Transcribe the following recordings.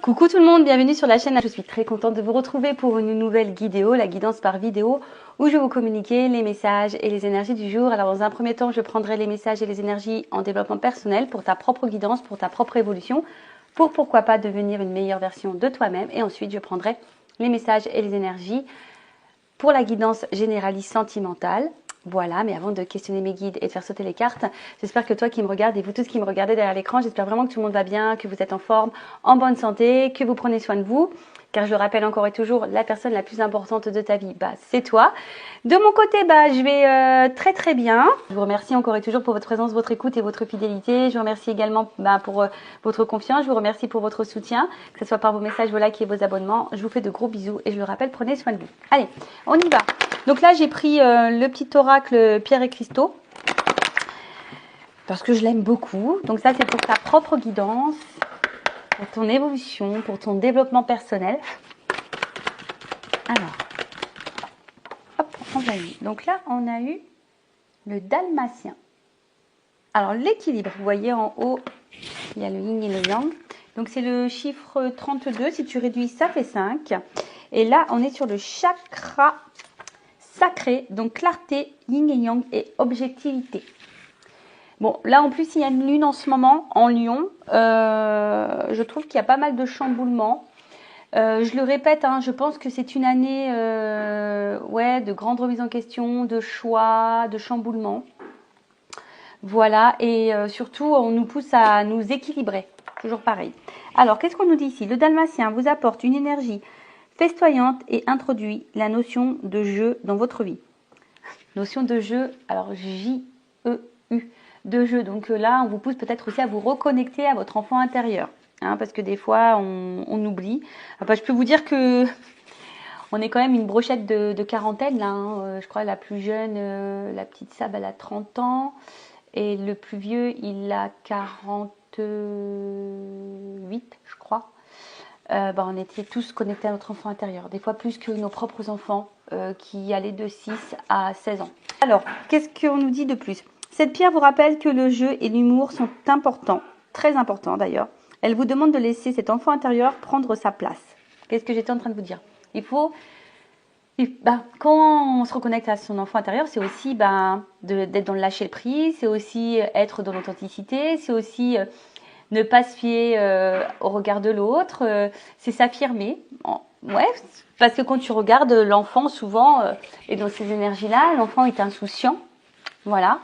Coucou tout le monde, bienvenue sur la chaîne. Je suis très contente de vous retrouver pour une nouvelle vidéo, la guidance par vidéo, où je vais vous communiquer les messages et les énergies du jour. Alors dans un premier temps, je prendrai les messages et les énergies en développement personnel pour ta propre guidance, pour ta propre évolution, pour pourquoi pas devenir une meilleure version de toi-même. Et ensuite, je prendrai les messages et les énergies pour la guidance généraliste sentimentale. Voilà, mais avant de questionner mes guides et de faire sauter les cartes, j'espère que toi qui me regardes et vous tous qui me regardez derrière l'écran, j'espère vraiment que tout le monde va bien, que vous êtes en forme, en bonne santé, que vous prenez soin de vous. Car je le rappelle encore et toujours, la personne la plus importante de ta vie, c'est toi. De mon côté, je vais très bien. Je vous remercie encore et toujours pour votre présence, votre écoute et votre fidélité. Je vous remercie également pour votre confiance. Je vous remercie pour votre soutien, que ce soit par vos messages, vos likes et vos abonnements. Je vous fais de gros bisous et je le rappelle, prenez soin de vous. Allez, on y va. Donc là, j'ai pris le petit oracle Pierre et Cristaux parce que je l'aime beaucoup. Donc ça, c'est pour ta propre guidance, pour ton évolution, pour ton développement personnel. Alors, hop, on va y. Donc là, on a eu le dalmatien. Alors, l'équilibre, vous voyez en haut, il y a le yin et le yang. Donc, c'est le chiffre 32. Si tu réduis, ça fait 5. Et là, on est sur le chakra sacré. Donc, clarté, yin et yang et objectivité. Bon, là, en plus, il y a une lune en ce moment en Lion. Je trouve qu'il y a pas mal de chamboulements. Je le répète, je pense que c'est une année de grande remise en question, de choix, de chamboulement. Voilà, et surtout, on nous pousse à nous équilibrer. Toujours pareil. Alors, qu'est-ce qu'on nous dit ici? Le dalmatien vous apporte une énergie festoyante et introduit la notion de jeu dans votre vie. Notion de jeu, alors J-E-U, de jeu. Donc là, on vous pousse peut-être aussi à vous reconnecter à votre enfant intérieur. Parce que des fois, on oublie. Je peux vous dire que on est quand même une brochette de quarantaine. Là, je crois la plus jeune, la petite Sab, elle a 30 ans. Et le plus vieux, il a 48, je crois. On était tous connectés à notre enfant intérieur. Des fois plus que nos propres enfants qui allaient de 6 à 16 ans. Alors, qu'est-ce qu'on nous dit de plus? Cette pierre vous rappelle que le jeu et l'humour sont importants. Très importants d'ailleurs. Elle vous demande de laisser cet enfant intérieur prendre sa place. Qu'est-ce que j'étais en train de vous dire? Il faut, quand on se reconnecte à son enfant intérieur, c'est aussi d'être dans le lâcher prise, c'est aussi être dans l'authenticité, c'est aussi ne pas se fier au regard de l'autre, c'est s'affirmer. Ouais, parce que quand tu regardes l'enfant, souvent, et dans ces énergies-là, l'enfant est insouciant. Voilà.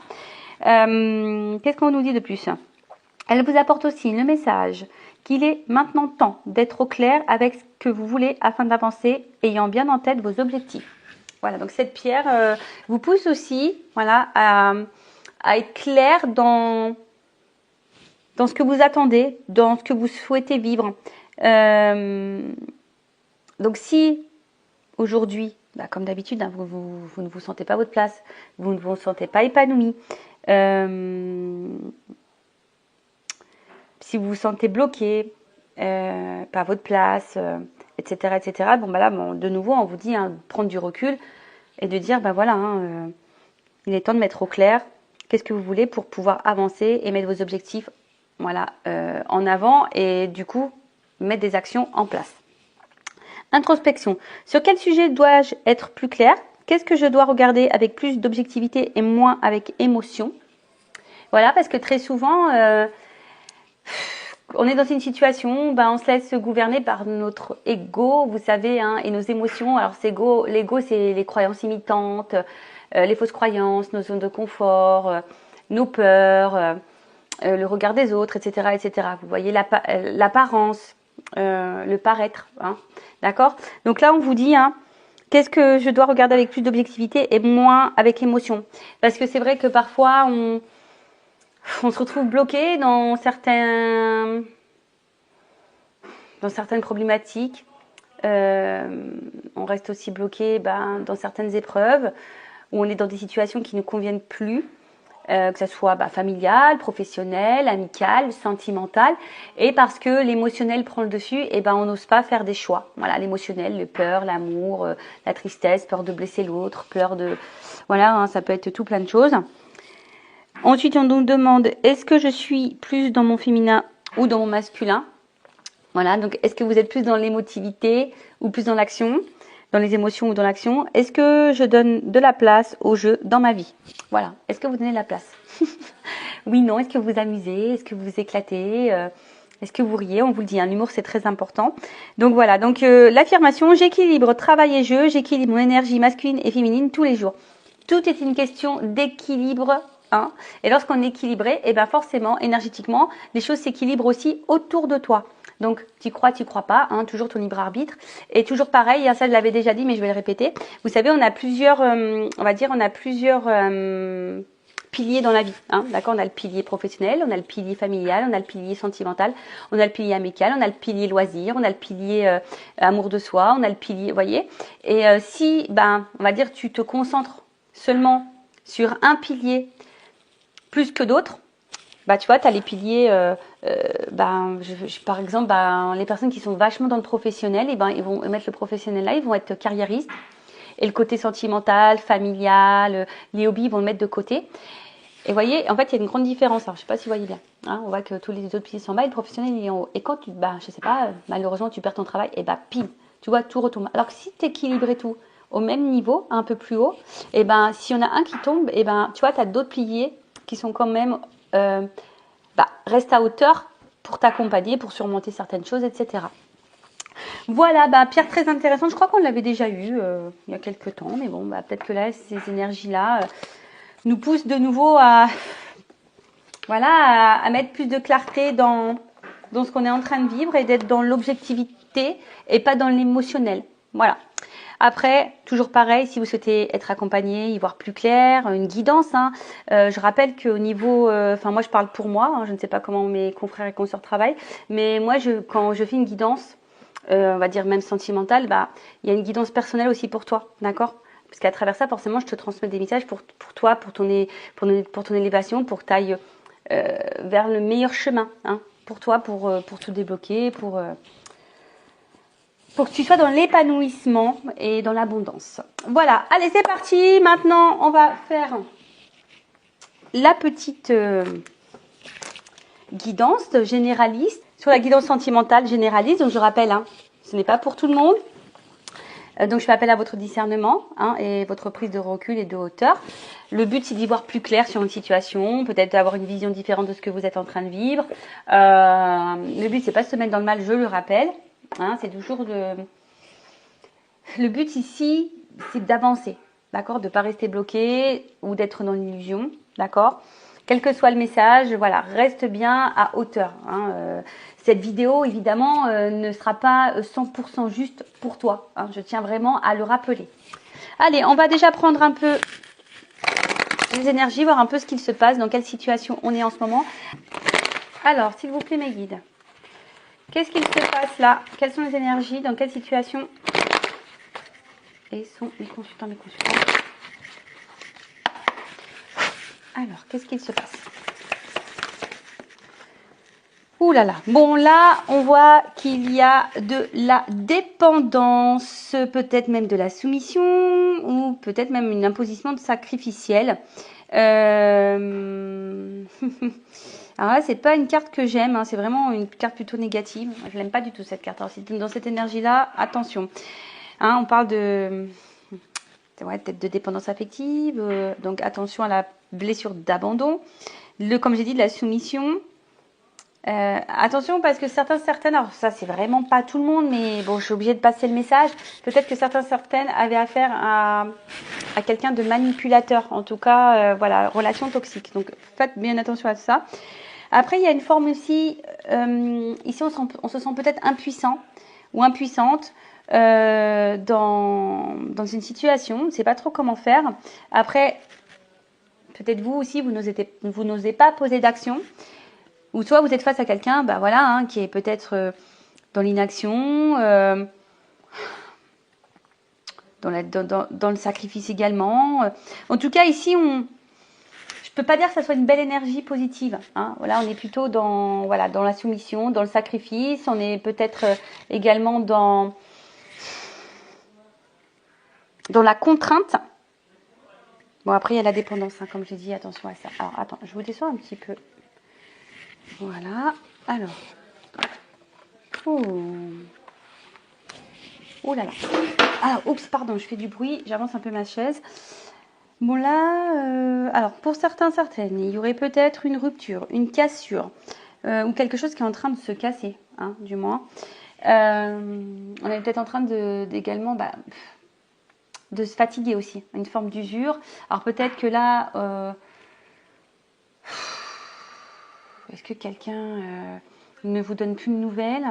Qu'est-ce qu'on nous dit de plus? Elle vous apporte aussi le message qu'il est maintenant temps d'être au clair avec ce que vous voulez afin d'avancer, ayant bien en tête vos objectifs. Voilà, donc cette pierre vous pousse aussi à être clair dans ce que vous attendez, dans ce que vous souhaitez vivre. Donc si aujourd'hui, comme d'habitude, vous ne vous sentez pas votre place, vous ne vous sentez pas épanoui, si vous vous sentez bloqué, pas votre place, etc., etc. De nouveau, on vous dit de prendre du recul et de dire, il est temps de mettre au clair qu'est-ce que vous voulez pour pouvoir avancer et mettre vos objectifs en avant et du coup, mettre des actions en place. Introspection. Sur quel sujet dois-je être plus clair? Qu'est-ce que je dois regarder avec plus d'objectivité et moins avec émotion? Voilà, parce que très souvent, on est dans une situation, on se laisse gouverner par notre ego, vous savez, et nos émotions. Alors, l'ego, c'est les croyances imitantes, les fausses croyances, nos zones de confort, nos peurs, le regard des autres, etc., etc. Vous voyez l'apparence, le paraître, d'accord? Donc là, on vous dit, qu'est-ce que je dois regarder avec plus d'objectivité et moins avec émotion? Parce que c'est vrai que parfois, on se retrouve bloqué dans certaines problématiques. On reste aussi bloqué dans certaines épreuves où on est dans des situations qui ne conviennent plus. Que ce soit familial, professionnel, amical, sentimental, et parce que l'émotionnel prend le dessus, on n'ose pas faire des choix. Voilà, l'émotionnel, les peurs, l'amour, la tristesse, peur de blesser l'autre, peur de... Voilà, ça peut être tout plein de choses. Ensuite, on nous demande, est-ce que je suis plus dans mon féminin ou dans mon masculin? Voilà, donc est-ce que vous êtes plus dans l'émotivité ou plus dans l'action, dans les émotions ou dans l'action? Est-ce que je donne de la place au jeu dans ma vie? Voilà, est-ce que vous donnez de la place? Oui, non, est-ce que vous vous amusez? Est-ce que vous vous éclatez? Est-ce que vous riez? On vous le dit, hein, l'humour c'est très important. Donc voilà, donc l'affirmation, j'équilibre travail et jeu, j'équilibre mon énergie masculine et féminine tous les jours. Tout est une question d'équilibre. Hein. Et lorsqu'on est équilibré, et ben forcément, énergétiquement, les choses s'équilibrent aussi autour de toi. Donc, tu crois pas, hein, toujours ton libre arbitre. Et toujours pareil, ça je l'avais déjà dit, mais je vais le répéter. Vous savez, on a plusieurs, piliers dans la vie. Hein, d'accord, on a le pilier professionnel, on a le pilier familial, on a le pilier sentimental, on a le pilier amical, on a le pilier loisir, on a le pilier amour de soi, on a le pilier, vous voyez. Et si, on va dire, tu te concentres seulement sur un pilier plus que d'autres, tu vois, tu as les piliers, par exemple, les personnes qui sont vachement dans le professionnel, ils vont mettre le professionnel là, ils vont être carriéristes. Et le côté sentimental, familial, les hobbies, ils vont le mettre de côté. Et vous voyez, en fait, il y a une grande différence. Alors, je ne sais pas si vous voyez bien. Hein, on voit que tous les autres piliers sont en bas et le professionnel, il est en haut. Et quand tu, je sais pas, malheureusement, tu perds ton travail, et pile, tu vois, tout retombe. Alors que si tu équilibrais tout au même niveau, un peu plus haut, si on a un qui tombe, tu vois, tu as d'autres piliers qui sont quand même, restent à hauteur pour t'accompagner, pour surmonter certaines choses, etc. Voilà, Pierre, très intéressant. Je crois qu'on l'avait déjà eu il y a quelques temps, mais bon, peut-être que là, ces énergies-là nous poussent de nouveau à mettre plus de clarté dans ce qu'on est en train de vivre et d'être dans l'objectivité et pas dans l'émotionnel. Voilà. Après, toujours pareil, si vous souhaitez être accompagné, y voir plus clair, une guidance. Hein, je rappelle qu'au niveau, moi je parle pour moi, hein, je ne sais pas comment mes confrères et consoeurs travaillent, mais moi, quand je fais une guidance, on va dire même sentimentale, il y a une guidance personnelle aussi pour toi, d'accord? Parce qu'à travers ça, forcément, je te transmets des messages pour toi, pour ton élévation, pour que tu ailles vers le meilleur chemin, hein, pour toi, pour tout débloquer, pour que tu sois dans l'épanouissement et dans l'abondance. Voilà, allez, c'est parti. Maintenant, on va faire la petite guidance généraliste sur la guidance sentimentale généraliste. Donc, je rappelle, hein, ce n'est pas pour tout le monde. Donc, je fais appel à votre discernement et votre prise de recul et de hauteur. Le but, c'est d'y voir plus clair sur une situation, peut-être d'avoir une vision différente de ce que vous êtes en train de vivre. Le but, c'est pas de se mettre dans le mal, je le rappelle. Hein, c'est toujours le but ici, c'est d'avancer, d'accord, de ne pas rester bloqué ou d'être dans l'illusion, d'accord. Quel que soit le message, voilà, reste bien à hauteur. Hein. Cette vidéo, évidemment, ne sera pas 100% juste pour toi. Hein. Je tiens vraiment à le rappeler. Allez, on va déjà prendre un peu les énergies, voir un peu ce qu'il se passe, dans quelle situation on est en ce moment. Alors, s'il vous plaît, mes guides, qu'est-ce qu'il se passe là? Quelles sont les énergies? Dans quelle situation et sont mes consultants, Alors, qu'est-ce qu'il se passe? Ouh là là. Bon, là, on voit qu'il y a de la dépendance, peut-être même de la soumission, ou peut-être même une imposition de sacrificiel. Alors là, c'est pas une carte que j'aime, hein, c'est vraiment une carte plutôt négative. Je l'aime pas du tout, cette carte. Alors, dans cette énergie-là, attention. Hein, on parle de... peut-être de dépendance affective, donc attention à la blessure d'abandon, comme j'ai dit, de la soumission. Attention parce que certaines, alors ça c'est vraiment pas tout le monde, mais bon, je suis obligée de passer le message. Peut-être que certaines avaient affaire à quelqu'un de manipulateur, en tout cas, relation toxique. Donc faites bien attention à ça. Après, il y a une forme aussi, ici on se sent peut-être impuissant ou impuissante. Dans une situation, on ne sait pas trop comment faire. Après, peut-être vous aussi, vous n'osez pas poser d'action. Ou soit vous êtes face à quelqu'un, qui est peut-être dans l'inaction, dans le sacrifice également. En tout cas, ici, je peux pas dire que ça soit une belle énergie positive. Hein. Voilà, on est plutôt dans la soumission, dans le sacrifice. On est peut-être également dans la contrainte. Bon, après, il y a la dépendance, hein, comme j'ai dit, attention à ça. Alors, attends, je vous descends un petit peu. Voilà. Alors, Oh. Oh là là. Ah, oups, pardon, je fais du bruit. J'avance un peu ma chaise. Bon là, alors pour certaines, il y aurait peut-être une rupture, une cassure, ou quelque chose qui est en train de se casser, hein, du moins. On est peut-être en train également de se fatiguer aussi, une forme d'usure. Alors peut-être que là, est-ce que quelqu'un ne vous donne plus de nouvelles?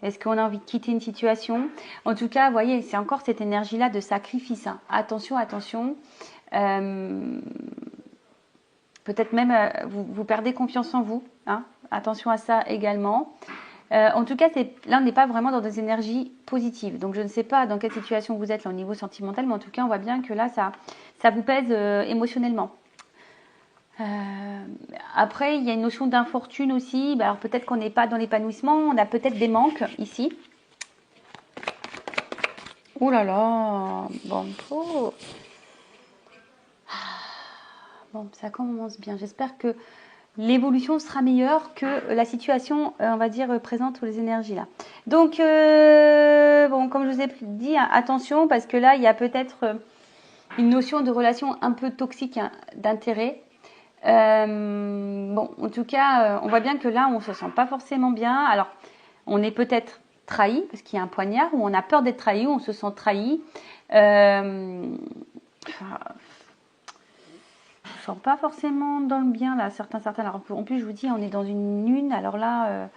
Est-ce qu'on a envie de quitter une situation? En tout cas, vous voyez, c'est encore cette énergie-là de sacrifice, hein. Attention, attention. Peut-être même vous perdez confiance en vous, hein. Attention à ça également. En tout cas, là, on n'est pas vraiment dans des énergies positives. Donc, je ne sais pas dans quelle situation vous êtes là, au niveau sentimental, mais en tout cas, on voit bien que là, ça vous pèse émotionnellement. Après, il y a une notion d'infortune aussi. Alors, peut-être qu'on n'est pas dans l'épanouissement. On a peut-être des manques ici. Oh là là. Bon, bon, ça commence bien. J'espère que l'évolution sera meilleure que la situation, on va dire, présente ou les énergies là. Donc, bon, comme je vous ai dit, hein, attention, parce que là, il y a peut-être une notion de relation un peu toxique, hein, d'intérêt. Bon, en tout cas, on voit bien que là, on se sent pas forcément bien. Alors, on est peut-être trahi, parce qu'il y a un poignard, ou on a peur d'être trahi, ou on se sent trahi. Je ne sens pas forcément dans le bien là, certains. Alors, en plus, je vous dis, on est dans une lune. Alors là,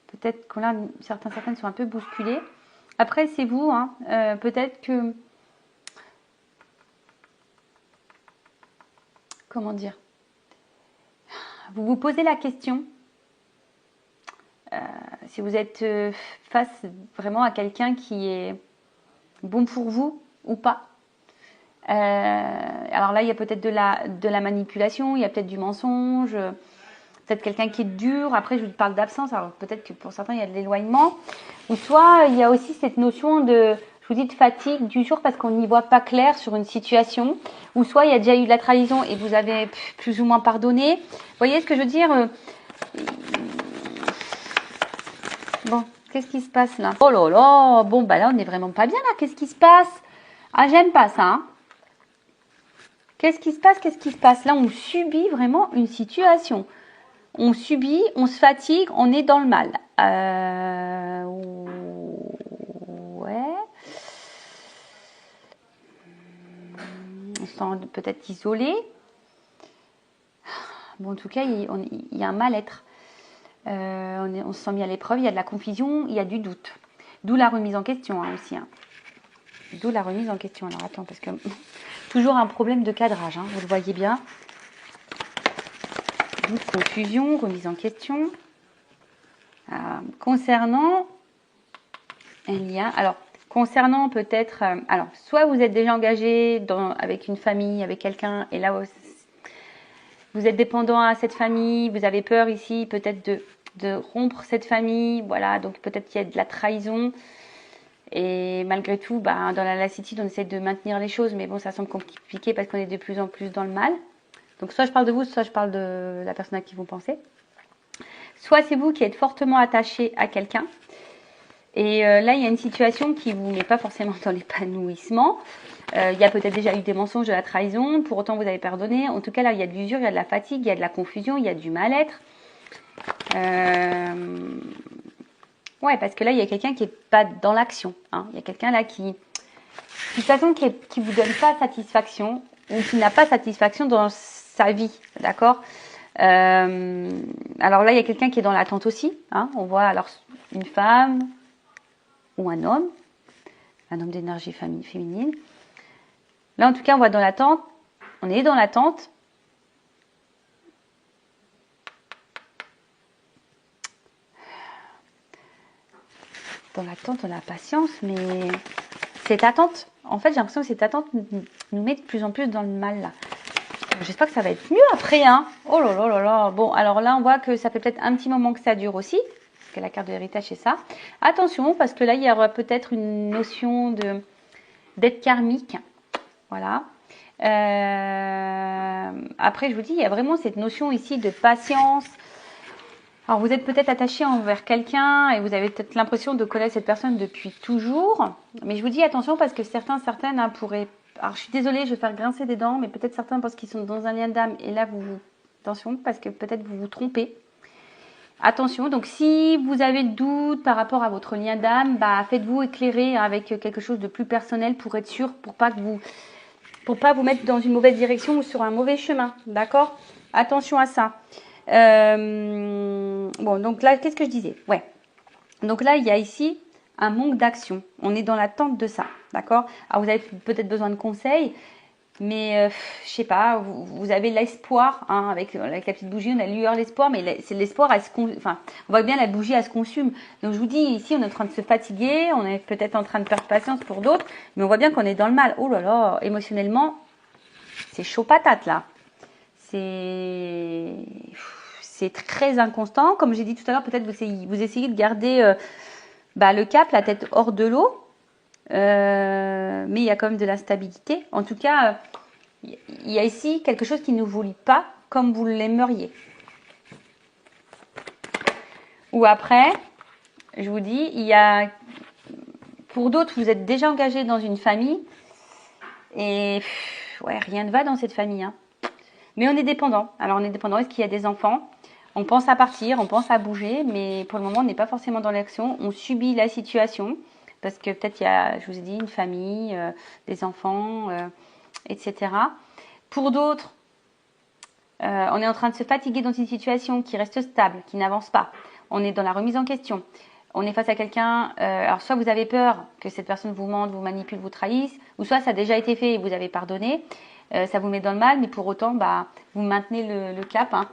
peut-être que là, certaines sont un peu bousculées. Après, c'est vous, hein, peut-être que, comment dire, vous vous posez la question si vous êtes face vraiment à quelqu'un qui est bon pour vous ou pas. Alors là, il y a peut-être de la manipulation, il y a peut-être du mensonge, peut-être quelqu'un qui est dur. Après, je vous parle d'absence, alors peut-être que pour certains, il y a de l'éloignement. Ou soit, il y a aussi cette notion je vous dis, de fatigue, d'usure, parce qu'on n'y voit pas clair sur une situation. Ou soit, il y a déjà eu de la trahison et vous avez plus ou moins pardonné. Vous voyez ce que je veux dire? Bon, qu'est-ce qui se passe là? Oh là là, bon, bah là, on n'est vraiment pas bien là. Qu'est-ce qui se passe? Ah, j'aime pas ça, hein. Qu'est-ce qui se passe? Qu'est-ce qui se passe? Là, on subit vraiment une situation. On subit, on se fatigue, on est dans le mal. Ouais. On se sent peut-être isolé. Bon, en tout cas, il y a un mal-être. On se sent mis à l'épreuve, il y a de la confusion, il y a du doute. D'où la remise en question, hein, aussi. Hein. D'où la remise en question. Alors, attends, parce que toujours un problème de cadrage, hein, vous le voyez bien. Doute, confusion, remise en question. Concernant un lien, alors concernant peut-être, alors soit vous êtes déjà engagé avec une famille, avec quelqu'un, et là vous êtes dépendant à cette famille, vous avez peur ici peut-être de rompre cette famille, voilà, donc peut-être qu'il y a de la trahison, et malgré tout, dans la lassitude, on essaie de maintenir les choses, mais bon, ça semble compliqué parce qu'on est de plus en plus dans le mal. Donc soit je parle de vous, soit je parle de la personne à qui vous pensez. Soit c'est vous qui êtes fortement attaché à quelqu'un. Et là, il y a une situation qui ne vous met pas forcément dans l'épanouissement. Il y a peut-être déjà eu des mensonges, de la trahison. Pour autant, vous avez pardonné. En tout cas, là, il y a de l'usure, il y a de la fatigue, il y a de la confusion, il y a du mal-être. Ouais, parce que là, il y a quelqu'un qui n'est pas dans l'action. Hein. Il y a quelqu'un là qui, de toute façon, qui vous donne pas satisfaction ou qui n'a pas satisfaction dans sa vie. D'accord. Alors là, il y a quelqu'un qui est dans l'attente aussi. Hein. On voit alors une femme ou un homme d'énergie féminine. Là, en tout cas, on voit dans l'attente. On est dans l'attente. Dans l'attente, on a patience, mais cette attente, en fait, j'ai l'impression que cette attente nous met de plus en plus dans le mal, là. J'espère que ça va être mieux après, hein. Oh là là là là. Bon, alors là, on voit que ça fait peut-être un petit moment que ça dure aussi. Parce que la carte de l'héritage, c'est ça. Attention, parce que là, il y aura peut-être une notion d'être karmique. Voilà. Après, je vous dis, il y a vraiment cette notion ici de patience. Alors, vous êtes peut-être attaché envers quelqu'un et vous avez peut-être l'impression de connaître cette personne depuis toujours. Mais je vous dis attention parce que certaines hein, pourraient... Alors, je suis désolée, je vais faire grincer des dents, mais peut-être certains pensent qu'ils sont dans un lien d'âme. Et là, attention, parce que peut-être vous vous trompez. Attention, donc si vous avez le doute par rapport à votre lien d'âme, bah, faites-vous éclairer avec quelque chose de plus personnel pour être sûr, pour pas vous mettre dans une mauvaise direction ou sur un mauvais chemin. D'accord? Attention à ça. Bon, donc là, qu'est-ce que je disais? Ouais. Donc là, il y a ici un manque d'action. On est dans l'attente de ça. D'accord? Alors, vous avez peut-être besoin de conseils, mais je sais pas, vous avez l'espoir, hein, avec la petite bougie, on a lueur l'espoir, mais c'est l'espoir, enfin, on voit bien la bougie, elle se consume. Donc, je vous dis, ici, on est en train de se fatiguer, on est peut-être en train de perdre patience pour d'autres, mais on voit bien qu'on est dans le mal. Oh là là, émotionnellement, c'est chaud patate, là. C'est très inconstant. Comme j'ai dit tout à l'heure, peut-être vous essayez de garder le cap, la tête hors de l'eau. Mais il y a quand même de l'instabilité. En tout cas, il y a ici quelque chose qui ne vous lie pas comme vous l'aimeriez. Ou après, je vous dis, pour d'autres, vous êtes déjà engagé dans une famille et ouais, rien ne va dans cette famille, hein. Mais on est dépendant. Alors, on est dépendant. Est-ce qu'il y a des enfants? On pense à partir, on pense à bouger, mais pour le moment, on n'est pas forcément dans l'action. On subit la situation parce que peut-être il y a, je vous ai dit, une famille, des enfants, etc. Pour d'autres, on est en train de se fatiguer dans une situation qui reste stable, qui n'avance pas. On est dans la remise en question. On est face à quelqu'un, alors soit vous avez peur que cette personne vous mente, vous manipule, vous trahisse, ou soit ça a déjà été fait et vous avez pardonné. Ça vous met dans le mal, mais pour autant, vous maintenez le cap, hein.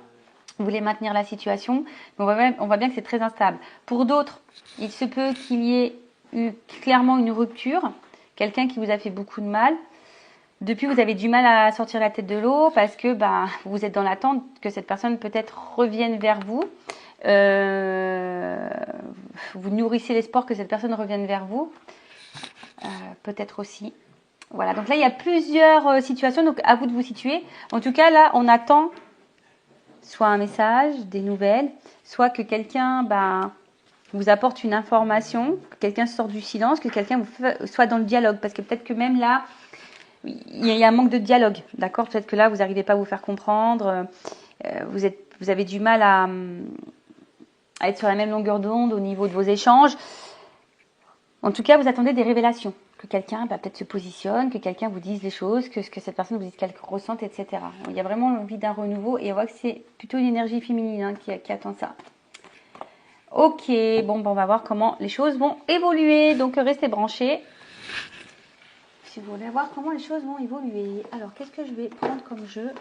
Vous voulez maintenir la situation. On voit bien que c'est très instable. Pour d'autres, il se peut qu'il y ait eu clairement une rupture, quelqu'un qui vous a fait beaucoup de mal. Depuis, vous avez du mal à sortir la tête de l'eau parce que vous êtes dans l'attente que cette personne peut-être revienne vers vous. Vous nourrissez l'espoir que cette personne revienne vers vous. Peut-être aussi. Voilà, donc là, il y a plusieurs situations, donc à vous de vous situer. En tout cas, là, on attend soit un message, des nouvelles, soit que quelqu'un vous apporte une information, que quelqu'un sort du silence, que quelqu'un soit dans le dialogue. Parce que peut-être que même là, il y a un manque de dialogue, d'accord? Peut-être que là, vous n'arrivez pas à vous faire comprendre, vous avez du mal à être sur la même longueur d'onde au niveau de vos échanges. En tout cas, vous attendez des révélations, que quelqu'un peut-être se positionne, que quelqu'un vous dise les choses, que cette personne vous dise qu'elle ressente, etc. Il y a vraiment l'envie d'un renouveau et on voit que c'est plutôt une énergie féminine, hein, qui attend ça. Ok, bon, on va voir comment les choses vont évoluer, donc restez branchés. Si vous voulez voir comment les choses vont évoluer. Alors, qu'est-ce que je vais prendre comme jeu?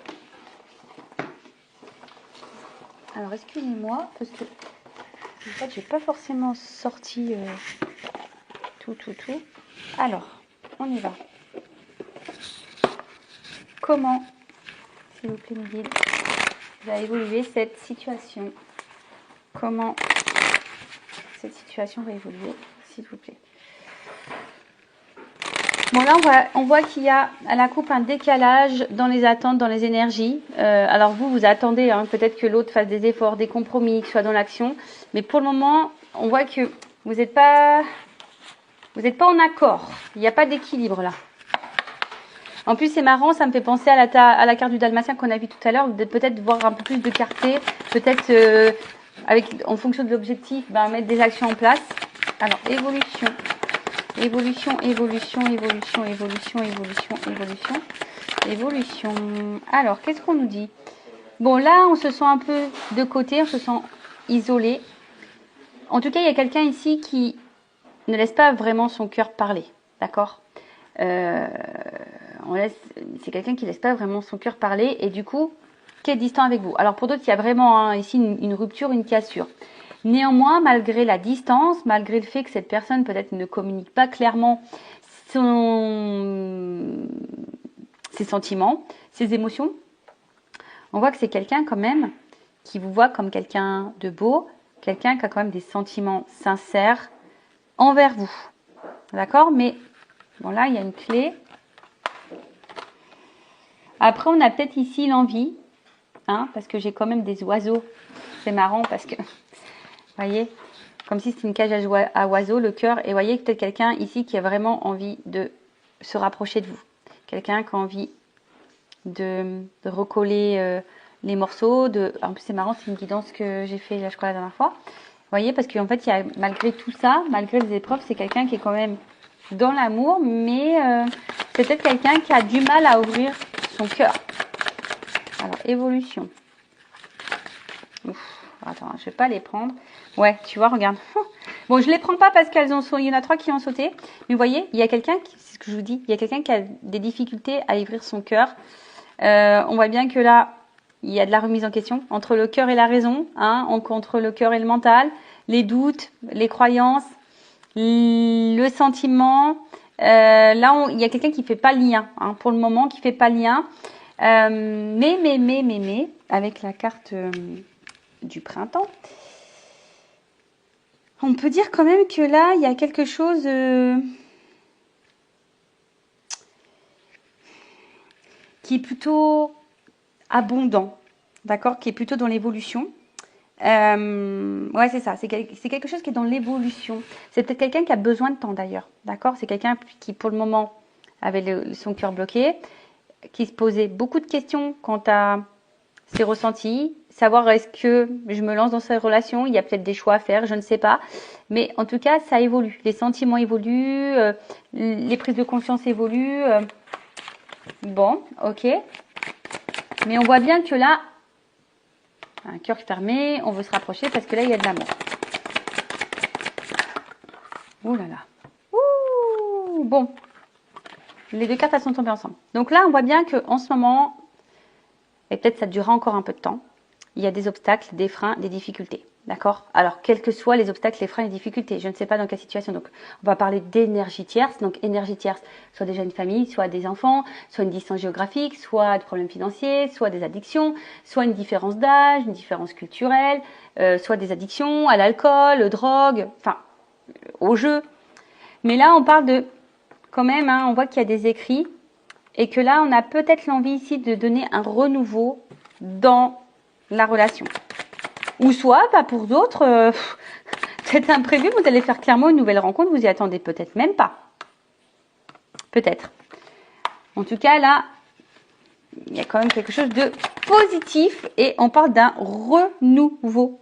Alors, excusez-moi, parce que en fait, j'ai pas forcément sorti tout. Alors, on y va. Comment, s'il vous plaît, me guide, va évoluer cette situation? Comment cette situation va évoluer, s'il vous plaît? Bon, là, on voit qu'il y a à la coupe un décalage dans les attentes, dans les énergies. Alors, vous attendez, hein, peut-être que l'autre fasse des efforts, des compromis, qu'il soit dans l'action. Mais pour le moment, on voit que vous n'êtes pas en accord. Il n'y a pas d'équilibre là. En plus, c'est marrant, ça me fait penser à la carte du Dalmatien qu'on a vu tout à l'heure. Peut-être voir un peu plus de clarté, peut-être en fonction de l'objectif, mettre des actions en place. Alors, évolution. Alors, qu'est-ce qu'on nous dit? Bon, là, on se sent un peu de côté, on se sent isolé. En tout cas, il y a quelqu'un ici qui ne laisse pas vraiment son cœur parler, d'accord? C'est quelqu'un qui ne laisse pas vraiment son cœur parler et du coup, qui est distant avec vous. Alors, pour d'autres, il y a vraiment ici une rupture, une cassure. Néanmoins, malgré la distance, malgré le fait que cette personne peut-être ne communique pas clairement ses sentiments, ses émotions, on voit que c'est quelqu'un quand même qui vous voit comme quelqu'un de beau, quelqu'un qui a quand même des sentiments sincères envers vous. D'accord? Mais bon, là, il y a une clé. Après, on a peut-être ici l'envie, hein, parce que j'ai quand même des oiseaux. C'est marrant parce que voyez, comme si c'était une cage à oiseaux, le cœur. Et vous voyez peut-être quelqu'un ici qui a vraiment envie de se rapprocher de vous. Quelqu'un qui a envie de recoller les morceaux. En plus, c'est marrant, c'est une guidance que j'ai fait, là, je crois, la dernière fois. Vous voyez, parce qu'en fait, il y a, malgré tout ça, malgré les épreuves, c'est quelqu'un qui est quand même dans l'amour, mais c'est peut-être quelqu'un qui a du mal à ouvrir son cœur. Alors, évolution. Ouf, attends, je vais pas les prendre. Ouais, tu vois, regarde. Bon, je les prends pas parce qu'elles il y en a 3 qui ont sauté. Mais vous voyez, il y a quelqu'un, c'est ce que je vous dis, il y a quelqu'un qui a des difficultés à ouvrir son cœur. On voit bien que là, il y a de la remise en question entre le cœur et la raison, hein, entre le cœur et le mental, les doutes, les croyances, le sentiment. Là, il y a quelqu'un qui fait pas le lien, hein, pour le moment, qui fait pas le lien. Mais, avec la carte du printemps, on peut dire quand même que là, il y a quelque chose qui est plutôt abondant, d'accord, qui est plutôt dans l'évolution. Ouais, c'est ça, c'est quelque chose qui est dans l'évolution. C'est peut-être quelqu'un qui a besoin de temps d'ailleurs, d'accord. C'est quelqu'un qui, pour le moment, avait son cœur bloqué, qui se posait beaucoup de questions quant à ses ressentis, savoir est-ce que je me lance dans cette relation, il y a peut-être des choix à faire, je ne sais pas. Mais en tout cas, ça évolue. Les sentiments évoluent, les prises de conscience évoluent. Bon, ok. Mais on voit bien que là, un cœur fermé, on veut se rapprocher parce que là, il y a de l'amour. Ouh là là. Ouh, bon. Les 2 cartes, elles sont tombées ensemble. Donc là, on voit bien qu'en ce moment, et peut-être ça durera encore un peu de temps, il y a des obstacles, des freins, des difficultés. D'accord? Alors, quels que soient les obstacles, les freins, les difficultés, je ne sais pas dans quelle situation. Donc, on va parler d'énergie tierce. Donc, énergie tierce, soit déjà une famille, soit des enfants, soit une distance géographique, soit des problèmes financiers, soit des addictions, soit une différence d'âge, une différence culturelle, soit des addictions à l'alcool, aux drogues, enfin, au jeu. Mais là, on parle de, quand même, hein, on voit qu'il y a des écrits et que là, on a peut-être l'envie ici de donner un renouveau dans la relation. Ou soit, pas pour d'autres, c'est imprévu, vous allez faire clairement une nouvelle rencontre, vous y attendez peut-être même pas. Peut-être. En tout cas, là, il y a quand même quelque chose de positif et on parle d'un renouveau.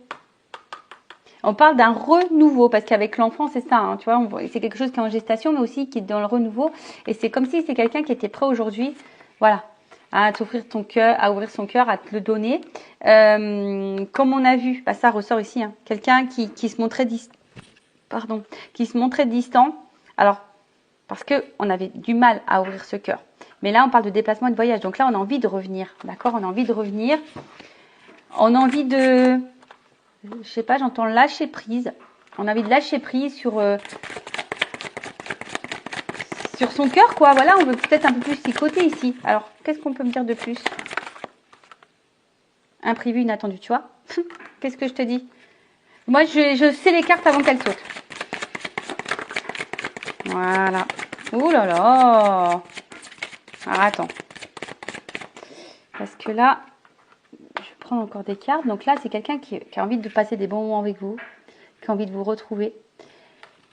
On parle d'un renouveau parce qu'avec l'enfant, c'est ça, hein, tu vois, c'est quelque chose qui est en gestation, mais aussi qui est dans le renouveau. Et c'est comme si c'est quelqu'un qui était prêt aujourd'hui, voilà, à t'offrir ton cœur, à ouvrir son cœur, à te le donner. Comme on a vu, bah, ça ressort ici, hein, quelqu'un qui se montrait qui se montrait distant. Alors, parce que on avait du mal à ouvrir ce cœur. Mais là, on parle de déplacement et de voyage. Donc là, on a envie de revenir, d'accord? On a envie de revenir. On a envie de, je sais pas, j'entends lâcher prise. On a envie de lâcher prise sur son cœur, quoi. Voilà, on veut peut-être un peu plus s'y côté ici. Alors, qu'est-ce qu'on peut me dire de plus? Imprévu, inattendu, tu vois. Qu'est-ce que je te dis? Moi, je sais les cartes avant qu'elles sautent. Voilà. Ouh là là. Alors, attends. Parce que là, je vais prendre encore des cartes. Donc là, c'est quelqu'un qui a envie de passer des bons moments avec vous, qui a envie de vous retrouver.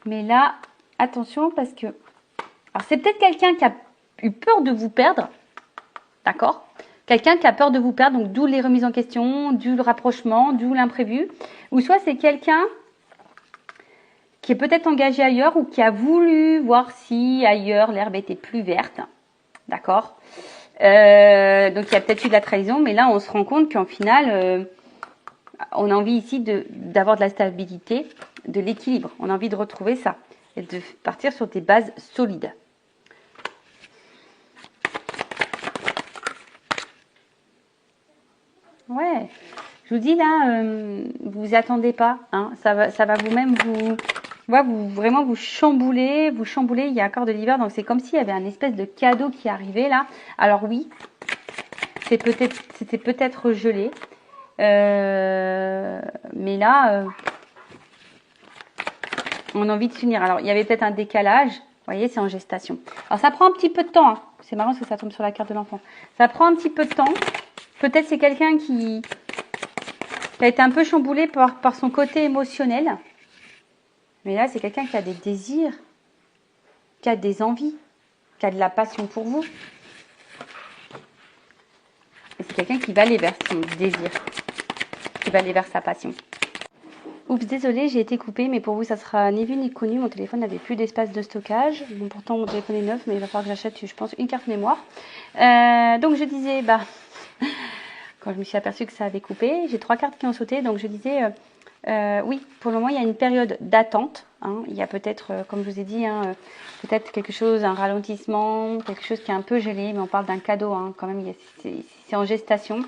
Mais là, attention parce que... Alors, c'est peut-être quelqu'un qui a eu peur de vous perdre. D'accord? Quelqu'un qui a peur de vous perdre, donc d'où les remises en question, d'où le rapprochement, d'où l'imprévu. Ou soit c'est quelqu'un qui est peut-être engagé ailleurs ou qui a voulu voir si ailleurs l'herbe était plus verte. D'accord? Donc il y a peut-être eu de la trahison, mais là on se rend compte qu'en final, on a envie ici d'avoir de la stabilité, de l'équilibre. On a envie de retrouver ça et de partir sur des bases solides. Ouais, je vous dis là, vous attendez pas, hein, ça va vous-même vraiment vous chambouler, il y a encore de l'hiver, donc c'est comme s'il y avait un espèce de cadeau qui arrivait là. Alors oui, c'était peut-être gelé, mais là, on a envie de s'unir. Alors il y avait peut-être un décalage, vous voyez, c'est en gestation. Alors ça prend un petit peu de temps, hein. C'est marrant parce que ça tombe sur la carte de l'enfant. Ça prend un petit peu de temps. Peut-être c'est quelqu'un qui qui a été un peu chamboulé par son côté émotionnel. Mais là, c'est quelqu'un qui a des désirs, qui a des envies, qui a de la passion pour vous. Et c'est quelqu'un qui va aller vers son désir, qui va aller vers sa passion. Oups, désolé, j'ai été coupée, mais pour vous, ça sera ni vu ni connu. Mon téléphone n'avait plus d'espace de stockage. Bon, pourtant, mon téléphone est neuf, mais il va falloir que j'achète, je pense, une carte mémoire. Donc, je disais, quand je me suis aperçue que ça avait coupé, j'ai 3 cartes qui ont sauté. Donc, je disais, oui, pour le moment, il y a une période d'attente. Hein. Il y a peut-être, comme je vous ai dit, peut-être quelque chose, un ralentissement, quelque chose qui est un peu gelé, mais on parle d'un cadeau, hein, quand même, c'est en gestation.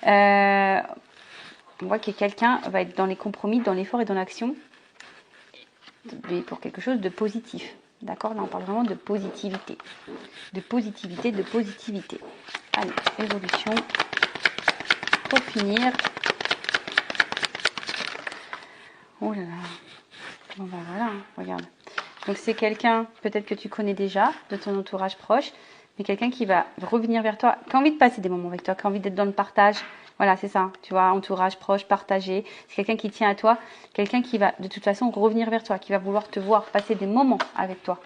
On voit que quelqu'un va être dans les compromis, dans l'effort et dans l'action, mais pour quelque chose de positif. D'accord? Là, on parle vraiment de positivité. De positivité, de positivité. Allez, évolution. Pour finir. Oh là là. Bon, ben voilà, hein, regarde. Donc, c'est quelqu'un, peut-être que tu connais déjà, de ton entourage proche, mais quelqu'un qui va revenir vers toi, qui a envie de passer des moments avec toi, qui a envie d'être dans le partage. Voilà, c'est ça, tu vois, entourage proche, partagé. C'est quelqu'un qui tient à toi, quelqu'un qui va de toute façon revenir vers toi, qui va vouloir te voir passer des moments avec toi.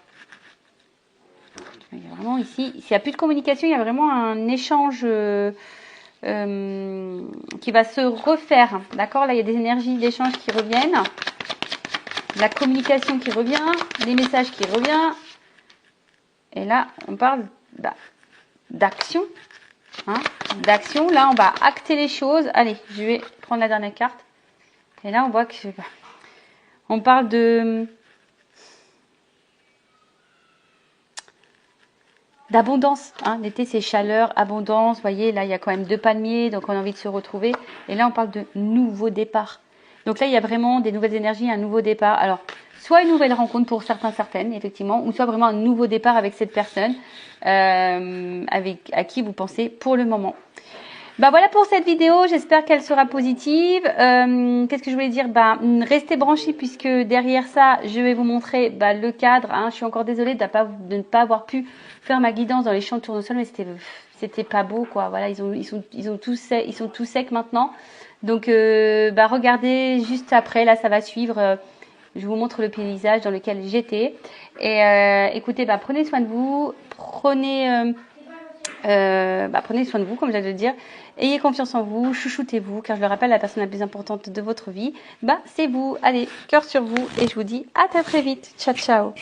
Il y a vraiment ici, s'il n'y a plus de communication, il y a vraiment un échange qui va se refaire. D'accord? Là, il y a des énergies d'échange qui reviennent. La communication qui revient, les messages qui reviennent. Et là, on parle d'action. Hein, d'action. Là, on va acter les choses. Allez, je vais prendre la dernière carte. Et là, on voit que on parle d'abondance. Hein. L'été, c'est chaleur, abondance. Vous voyez, là, il y a quand même 2 palmiers, donc on a envie de se retrouver. Et là, on parle de nouveau départ. Donc là, il y a vraiment des nouvelles énergies, un nouveau départ. Alors, soit une nouvelle rencontre pour certaines, effectivement, ou soit vraiment un nouveau départ avec cette personne à qui vous pensez pour le moment. Voilà pour cette vidéo, j'espère qu'elle sera positive. Qu'est-ce que je voulais dire? Restez branchés puisque derrière ça, je vais vous montrer le cadre. Hein. Je suis encore désolée de ne pas avoir pu faire ma guidance dans les champs de tournesol, mais c'était pas beau, quoi. Voilà, ils sont tous secs maintenant. Donc, regardez juste après, là, ça va suivre. Je vous montre le paysage dans lequel j'étais. Et écoutez, prenez soin de vous, prenez soin de vous, comme j'allais le dire. Ayez confiance en vous, chouchoutez-vous, car je le rappelle, la personne la plus importante de votre vie, c'est vous. Allez, cœur sur vous, et je vous dis à très vite. Ciao, ciao.